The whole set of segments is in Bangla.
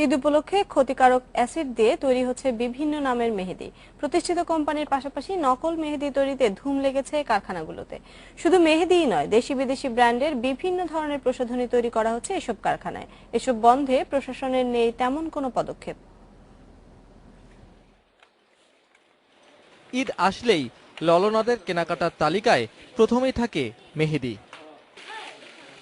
ঈদ উপলক্ষে ক্ষতিকারক অ্যাসিড দিয়ে তৈরি হচ্ছে বিভিন্ন নামের মেহেদি। প্রতিষ্ঠিত কোম্পানির পাশাপাশি নকল মেহেদি তৈরিতে ধুম লেগেছে কারখানাগুলোতে। শুধু মেহেদিই নয়, দেশি বিদেশি ব্র্যান্ডের বিভিন্ন ধরনের প্রসাধনী তৈরি করা হচ্ছে এসব কারখানায়। এসব বন্ধে প্রশাসনের নেই তেমন কোনো পদক্ষেপ। ঈদ আসলেই ললনাদের কেনাকাটার তালিকায় প্রথমেই থাকে মেহেদি।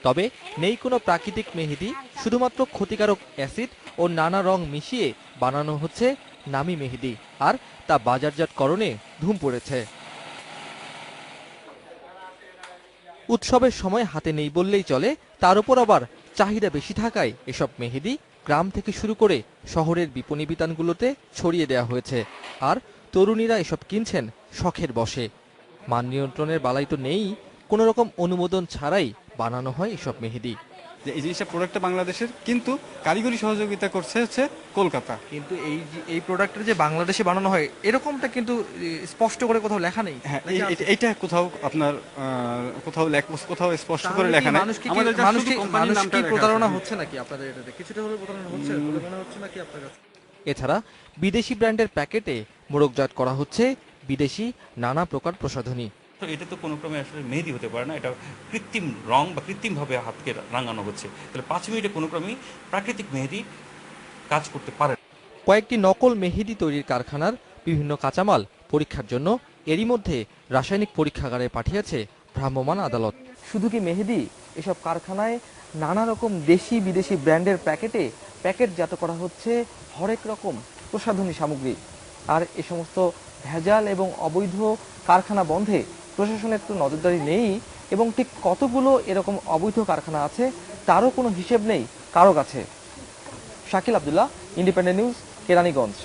তবে নেই কোনো প্রাকৃতিক মেহেদি, শুধুমাত্র ক্ষতিকারক অ্যাসিড ও নানা রং মিশিয়ে বানানো হচ্ছে নামি মেহেদি, আর তা বাজারজাতকরণে ধুম পড়েছে। উৎসবের সময় হাতে নেই বললেই চলে, তার উপর আবার চাহিদা বেশি থাকায় এসব মেহেদি গ্রাম থেকে শুরু করে শহরের বিপণী বিতানগুলোতে ছড়িয়ে দেওয়া হয়েছে। আর তরুণীরা এসব কিনছেন শখের বশে। মান নিয়ন্ত্রণের বালাই তো নেই, কোনো রকম অনুমোদন ছাড়াই বানানো হয় এসব মেহেদি। যে এই জিনিসটা প্রোডাক্টটা বাংলাদেশের, কিন্তু কারিগরি সহযোগিতা করছে হচ্ছে কলকাতা। কিন্তু এই প্রোডাক্টটা যে বাংলাদেশে বানানো হয় এরকমটা কিন্তু স্পষ্ট করে কোথাও লেখা নেই। হ্যাঁ, এইটা কোথাও আপনার কোথাও স্পষ্ট করে লেখা নাই। আমাদের প্রতারণা হচ্ছে নাকি আপনাদের এটাতে? কিছুটা হলেও প্রতারণা হচ্ছে বলে মনে হচ্ছে নাকি আপনার কাছে? এছাড়া বিদেশি ব্র্যান্ডের প্যাকেটে মোড়কজাত করা হচ্ছে বিদেশি নানা প্রকার প্রসাধনী। তো এটা তো কোনো ক্রমে আসলে মেহেদি হতে পারে না, এটা কৃত্রিম রং বা কৃত্রিমভাবে হাতকে রাঙানো হচ্ছে। তাহলে 5 মিনিটে কোনো ক্রমেই প্রাকৃতিক মেহেদি কাজ করতে পারে। কয়েকটি নকল মেহেদি তৈরির কারখানার বিভিন্ন কাঁচামাল পরীক্ষার জন্য এরই মধ্যে রাসায়নিক পরীক্ষাগারে পাঠিয়েছে ভ্রাম্যমাণ আদালত। শুধু কি মেহেদি, এসব কারখানায় নানা রকম দেশি বিদেশি ব্র্যান্ডের প্যাকেটজাত করা হচ্ছে হরেক রকম প্রসাধনী সামগ্রী। আর এ সমস্ত ভেজাল এবং অবৈধ কারখানা বন্ধে প্রশাসনের তো নজরদারি নেই, এবং ঠিক কতগুলো এরকম অবৈধ কারখানা আছে তারও কোনো হিসেব নেই কারো কাছে। Shakil Abdullah, independent news, Keraniganj.